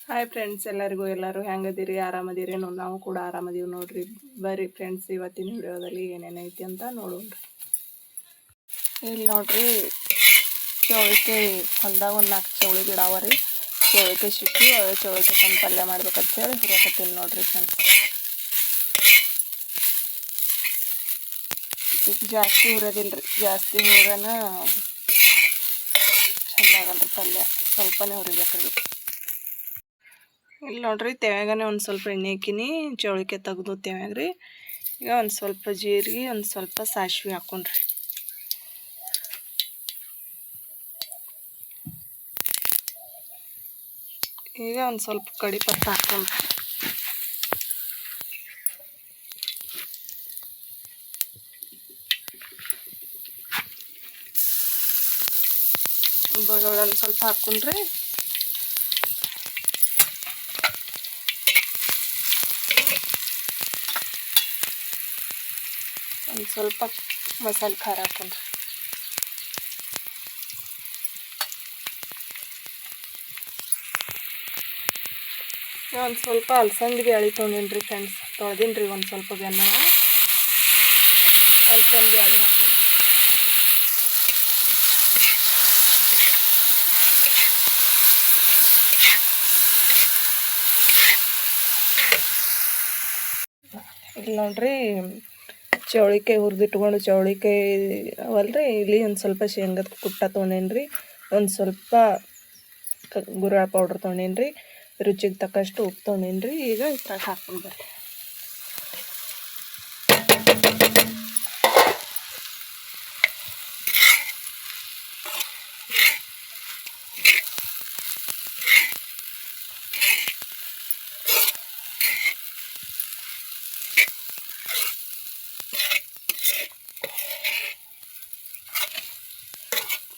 Hi friends, ಎಲ್ಲರೂ ಹೆಂಗದಿರಿ? ಆರಾಮದಿರೇನು? ನಾವು ಕೂಡ ಆರಾಮದೀವಿ ನೋಡ್ರಿ. ಬರ್ರಿ ಫ್ರೆಂಡ್ಸ್, ಇವತ್ತಿನ ವಿಡಿಯೋದಲ್ಲಿ ಏನೇನೈತಿ ಅಂತ ನೋಡೋಣ. ಇಲ್ಲಿ ನೋಡ್ರಿ, ಚೌಳಿಕೆ ಹೊಲ್ದಾಗ ಒಂದು 4 ಚೌಳಿ ಗಿಡ ಅವ ರೀ. ಚೌಳಿಕೆ ಸಿಕ್ಕಿ ಚೌಳಿಕೆ ತಂದು ಪಲ್ಯ ಮಾಡ್ಬೇಕಂತ ಹೇಳಿ ಹುರಿಯಾಕತ್ತೀನಿ ನೋಡ್ರಿ ಫ್ರೆಂಡ್ಸ್. ಈಗ ಜಾಸ್ತಿ ಹುರಿಯೋದಿಲ್ರಿ, ಜಾಸ್ತಿ ಹುರಿಯೋನ ಚಂದ ಆಗಲ್ರಿ ಪಲ್ಯ, ಸ್ವಲ್ಪನೇ ಹುರಿಬೇಕ್ರಿ. ಇಲ್ಲಿ ನೋಡ್ರಿ, ತೆವ್ಯಾಗನೇ ಒಂದು ಸ್ವಲ್ಪ ಎಣ್ಣೆ ಹಾಕಿನಿ, ಚೌಳಿಕೆ ತೆಗೆದು ತೆವ್ಯಾಗ್ರಿ. ಈಗ ಒಂದು ಸ್ವಲ್ಪ ಜೀರಿಗೆ, ಒಂದು ಸ್ವಲ್ಪ ಸಾಸಿವೆ ಹಾಕೊಂಡ್ರಿ. ಈಗ ಒಂದು ಸ್ವಲ್ಪ ಕಡಿಪತ್ತ ಹಾಕೊಂಡ್ರಿ. ಬೆಳ್ಳುಳ್ಳಿ ಒಂದು ಸ್ವಲ್ಪ ಹಾಕೊಂಡ್ರಿ. ಒಂದು ಸ್ವಲ್ಪ ಮಸಾಲೆ ಖಾರ ಹಾಕೊಂಡ್ರಿ. ಒಂದು ಸ್ವಲ್ಪ ಅಲಸಂದಿ ಬ್ಯಾಳಿ ತೊಗೊಂಡಿನ್ರಿ ಫ್ರೆಂಡ್ಸ್, ತೊಳೆದಿನ್ರಿ. ಒಂದು ಸ್ವಲ್ಪ ಬೆನ್ನ ಅಲಸಂದಿ ಬ್ಯಾಳಿ ಹಾಕೊಂಡ್ರಿ. ಇಲ್ಲಿ ನೋಡ್ರಿ, ಚೌಳಿಕಾಯಿ ಹುರಿದಿಟ್ಕೊಂಡು ಚೌಳಿಕಾಯಿ ಅವಲ್ರಿ, ಇಲ್ಲಿ ಒಂದು ಸ್ವಲ್ಪ ಶೇಂಗದ ಕುಟ್ಟ ತೊಗೊಂಡೇನ್ರಿ. ಒಂದು ಸ್ವಲ್ಪ ಗುರಾಳ್ ಪೌಡ್ರ್ ತೊಗೊಂಡೇನ್ರಿ. ರುಚಿಗೆ ತಕ್ಕಷ್ಟು ಉಪ್ಪು ತೊಗೊಂಡೇನ್ರಿ. ಈಗ ಇದ್ರಾಗ ಹಾಕ್ಕೊಂಡು ಬರ್ರಿ.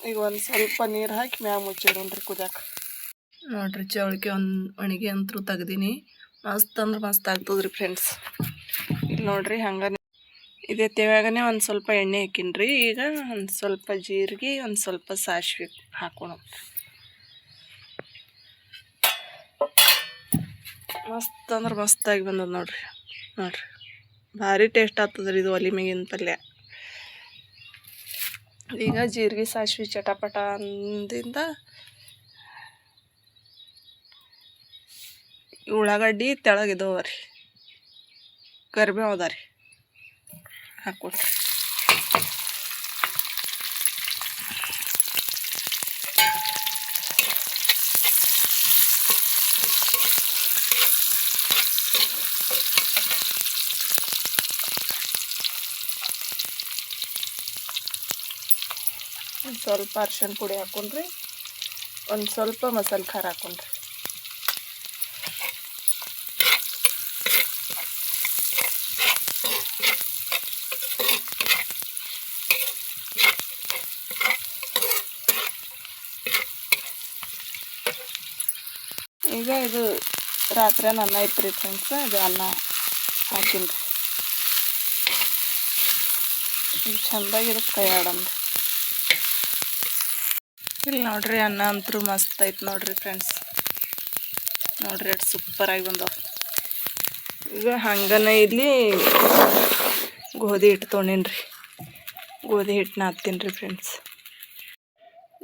ಈಗ ಒಂದು ಸ್ವಲ್ಪ ನೀರು ಹಾಕಿ ಮ್ಯಾಗ ಮುಚ್ಚಿಡೋಣ್ರಿ ಕುದಿಯಾಕ. ನೋಡ್ರಿ, ಚೌಳಿಕೆ ಒಂದು ಒಣಗಿ ಅಂತರೂ ತೆಗ್ದೀನಿ. ಮಸ್ತ್ ಅಂದ್ರೆ ಮಸ್ತ್ ಆಗ್ತದ್ರಿ ಫ್ರೆಂಡ್ಸ್. ಇಲ್ಲಿ ನೋಡ್ರಿ, ಹಂಗೆ ಇದೇ ತೆವ್ಯಾಗನೇ ಒಂದು ಸ್ವಲ್ಪ ಎಣ್ಣೆ ಹಾಕಿನ್ರಿ. ಈಗ ಒಂದು ಸ್ವಲ್ಪ ಜೀರಿಗೆ, ಒಂದು ಸ್ವಲ್ಪ ಸಾಸಿವೆ ಹಾಕೋಣ. ಮಸ್ತ್ ಅಂದ್ರೆ ಮಸ್ತಾಗಿ ಬಂದದ ನೋಡ್ರಿ. ಭಾರಿ ಟೇಸ್ಟ್ ಆಗ್ತದ್ರಿ ಇದು ಒಲೆ ಮೇಗಿನ ಪಲ್ಯ. ಈಗ ಜೀರಿಗೆ ಸಾಸಿವೆ ಚಟಪಟ ಅಂದಿಂದ ಉಳ್ಳಾಗಡ್ಡಿ ತೆಳಗಿದವ ರೀ, ಕರಿಬೇವು ಅದ ರೀ, ಹಾಕ್ಕೊಡ್ರಿ. ಒಂದು ಸ್ವಲ್ಪ ಅರ್ಶಿಣ ಪುಡಿ ಹಾಕ್ಕೊಂಡ್ರಿ. ಒಂದು ಸ್ವಲ್ಪ ಮಸಾಲೆ ಖಾರ ಹಾಕ್ಕೊಂಡ್ರಿ. ಈಗ ಇದು ರಾತ್ರಿ ಅನ್ನ ಐತ್ರಿ ಫ್ರೆಂಡ್ಸ್, ಇದು ಅನ್ನ ಹಾಕಿನ್ರಿ. ಈಗ ಚೆಂದಾಗಿ ಇದಕ್ಕೆ ಕೈ ಆಡಮ್ರಿ. ಇಲ್ಲಿ ನೋಡ್ರಿ, ಅನ್ನ ಅಂತೂ ಮಸ್ತ್ ಐತೆ ನೋಡ್ರಿ ಫ್ರೆಂಡ್ಸ್. ನೋಡ್ರಿ, ಎಷ್ಟು ಸೂಪರಾಗಿ ಬಂದವ. ಈಗ ಹಂಗನೇ ಇಲ್ಲಿ ಗೋಧಿ ಹಿಟ್ಟು ತೊಗೊಂಡಿನ್ರಿ. ಗೋಧಿ ಹಿಟ್ಟು ನಾದ್ತೀನಿ ರೀ ಫ್ರೆಂಡ್ಸ್.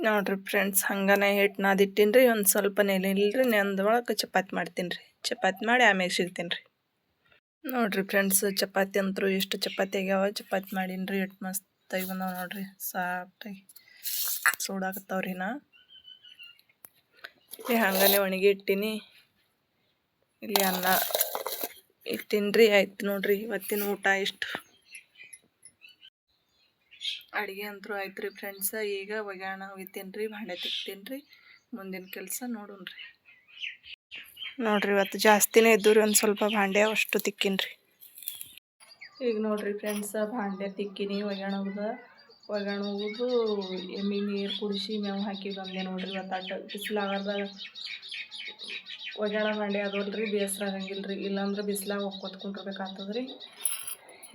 ನೋಡ್ರಿ ಫ್ರೆಂಡ್ಸ್, ಹಂಗನೇ ಹಿಟ್ಟು ನಾದಿಟ್ಟಿನಿ ರೀ. ಒಂದು ಸ್ವಲ್ಪ ನೆನೆಯಿಲ್ರಿ, ನೆಂದ ಒಳಗೆ ಚಪಾತಿ ಮಾಡ್ತೀನಿ ರೀ. ಚಪಾತಿ ಮಾಡಿ ಆಮೇಲೆ ಸಿಗ್ತೀನಿ ರೀ. ನೋಡ್ರಿ ಫ್ರೆಂಡ್ಸ್, ಚಪಾತಿ ಅಂತೂ ಎಷ್ಟು ಚಪಾತಿ ಆಗ್ಯಾವ. ಚಪಾತಿ ಮಾಡೀನಿ ರೀ, ಎಷ್ಟು ಮಸ್ತಾಗಿ ಬಂದಾವ ನೋಡ್ರಿ. ಸಾಫ್ಟಾಗಿ ಸೂಡಾಕತ್ತವ್ರಿ. ಇಲ್ಲಿ ಹಂಗನೇ ಒಣಗಿ ಇಟ್ಟೀನಿ. ಇಲ್ಲಿ ಅನ್ನ ಇಟ್ಟೀನಿ ರೀ. ಆಯ್ತು ನೋಡ್ರಿ, ಇವತ್ತಿನ ಊಟ ಇಷ್ಟು. ಅಡುಗೆ ಅಂತೂ ಆಯ್ತು ರೀ ಫ್ರೆಂಡ್ಸ. ಈಗ ಒಗ್ಯಾಣ ಹೋಗಿತೀನಿ ರೀ, ಭಾಂಡೆ ತಿಕ್ತೀನಿ ರೀ. ಮುಂದಿನ ಕೆಲಸ ನೋಡೋಣ್ರಿ. ನೋಡ್ರಿ, ಇವತ್ತು ಜಾಸ್ತಿನೇ ಇದ್ದು ರೀ, ಒಂದು ಸ್ವಲ್ಪ ಭಾಂಡೆ ಅಷ್ಟು ತಿಕ್ಕೀನಿ ರೀ. ಈಗ ನೋಡ್ರಿ ಫ್ರೆಂಡ್ಸ, ಭಾಂಡೆ ತಿಕ್ಕಿನಿ, ಒಗ್ಯಾಣ ಹೋಗೋದು ಎಮ್ಮೆ ನೀರು ಕುಡಿಸಿ ಮೇವು ಹಾಕಿ ಬಂದೆ ನೋಡ್ರಿ. ಇವತ್ತು ಬಿಸಿಲಾಗದಾಗ ಒಗ್ಯಾಣ ಭಾಂಡೆ ಅದಲ್ರಿ, ಬೇಸರ ಆಗಂಗಿಲ್ಲ ರೀ. ಇಲ್ಲಾಂದ್ರೆ ಬಿಸಿಲಾಗ ಒಕ್ಕೊತ್ಕೊಂಡಿರ್ಬೇಕಾಗ್ತದೆ ರೀ.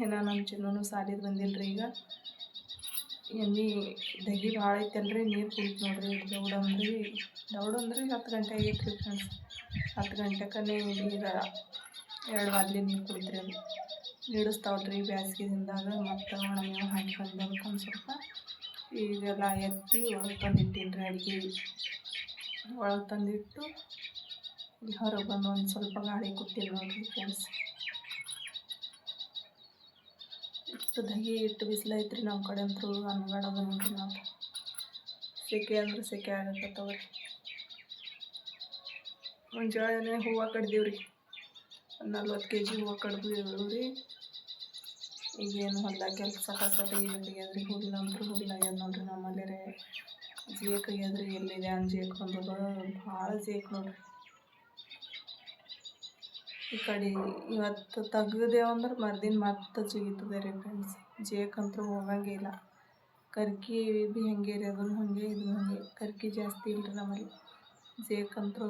ಇನ್ನು ನಮ್ಮ ಚಿನ್ನೂ ಸಾಲಿಗೆ ಬಂದಿಲ್ಲ ರೀ. ಈಗ ಎಣ್ಣೆ ದಗಿ ಭಾಳ ಐತಲ್ರಿ, ನೀರು ಕುಡಿತು ನೋಡ್ರಿ. ದೌಡಂದ್ರಿ 10 ಗಂಟೆ ಆಗೈತೆ ರೀ ಫ್ರೆಂಡ್ಸ್. 10 ಗಂಟೆಕನೇ ಈಗ 2 ಬಾದ್ಲಿ ನೀರು ಕುಡಿತ್ರಿ. ಅದು ನೀಡಿಸ್ತಾವ್ರಿ ಬ್ಯಾಸ್ಗೆ ದಿನದಾಗ. ಮತ್ತು ಒಣಮೇವು ಹಾಕಿ ಬಂದಕ್ಕೆ ಒಂದು ಸ್ವಲ್ಪ ಈಗೆಲ್ಲ ಎತ್ತಿ ಒಳಗೆ ತಂದಿಟ್ಟೀನಿ ರೀ. ಅಡುಗೆ ಒಳಗೆ ತಂದಿಟ್ಟು ಇಲ್ಲಿ ಹೊರಗೆ ಬಂದು ಒಂದು ಸ್ವಲ್ಪ ಗಾಳಿ ಕೊಟ್ಟಿಲ್ಲ ನೋಡ್ರಿ ಫ್ರೆಂಡ್ಸ್. ಇಷ್ಟು ಬಿಸಿಲೈತ್ರಿ ನಮ್ಮ ಕಡೆ ಅಂತೂ ಅನ್ಗಾಡೋದು ನೋಡ್ರಿ. ನಾವು ಸೆಕೆ ಅಂದ್ರೆ ಸೆಕೆ ಆಗತ್ತವ್ರಿ. ಮುಂಜಾನೆ ಹೂವು ಕಡ್ದೀವ್ರಿ, 40 kg ಹೂವು ಕಡ್ದೀವ್ರಿ. ಈಗೇನು ಹೊಲ್ದಾಗ ಕೆಲಸ ಕಸ ತೆಗಿಬೇಕಾಗ್ಯದ್ರಿ. ಹುಲ್ಲಾಗ್ಯದ ನೋಡ್ರಿ. ನಮ್ಮಲ್ಲಿ ಜೇಕ್ ಆಗ್ಯದ್ರಿ. ಎಲ್ಲಿದೆ ಜೇಕ್ ಬಂದದ, ಭಾಳ ಜೇಕ್ ನೋಡ್ರಿ. ಈ ಕಡೆ ಇವತ್ತು ತೆಗ್ದೇವಂದ್ರೆ ಮರ್ದಿನ ಮತ್ತೆ ಜಿಗಿತದೆ ರೀ ಫ್ರೆಂಡ್ಸ್. ಜೇಕ್ ಅಂತೂ ಹೋಗಂಗೆ ಇಲ್ಲ. ಕರ್ಕಿ ಭೀ ಹಂಗೆ ರೀ, ಅದನ್ನು ಹಾಗೆ ಇದು ಹಾಗೆ. ಕರ್ಕಿ ಜಾಸ್ತಿ ಇಲ್ರಿ ನಮ್ಮಲ್ಲಿ. ಜೇಕ್ ಅಂತೂ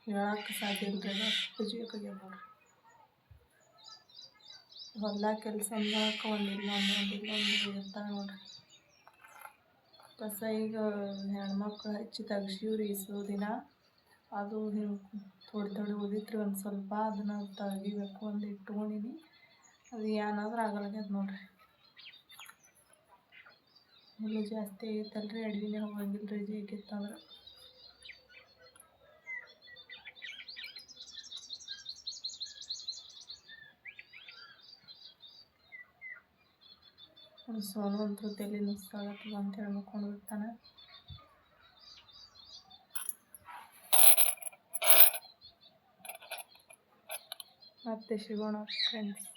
ಹೇಳಕ್ಕೆ ಸಾಧ್ಯ ಇಲ್ರಿ, ಅಷ್ಟು ಜೇಕ್ ಆಗ್ಯದ ನೋಡ್ರಿ. ಹೊಲ್ದಾಗ ಕೆಲಸ ಅಂದಾಗ ಒಂದಿಲ್ಲ ಒಂದು ಇರ್ತಾವೆ ನೋಡ್ರಿ. ಕಸ ಈಗ ಹೆಣ್ಮಕ್ಳು ಹಚ್ಚಿ ತೆಗ್ಸೀವ್ರಿ ಇಸು ದಿನ. ಅದು ಹಿಂಗೆ ಥೋಡಿ ಉಳಿದಿತ್ತು ಒಂದು ಸ್ವಲ್ಪ, ಅದನ್ನು ತೆಗಿಬೇಕು. ಒಂದು ಇಟ್ಕೊಂಡಿನಿ, ಅದು ಏನಾದ್ರೂ ಆಗಲ್ಗ್ಯದ ನೋಡ್ರಿ. ಹುಲ್ಲು ಜಾಸ್ತಿ ಆಗೈತಲ್ರಿ, ಅಡ್ವಿನೇ ಹೋಗಂಗಿಲ್ಲ ರೀ ಜೇಕಿತ್ತಂದ್ರೆ. ಸೋನು ಅಂತೂ ತಲೆ ನುಸ್ಸಾಗತ್ತದ ಅಂತೇಳಿ ಮುಕ್ಕೊಂಡು ಬಿಡ್ತಾನೆ. ಮತ್ತೆ ಸಿಗೋಣ ಫ್ರೆಂಡ್ಸ್.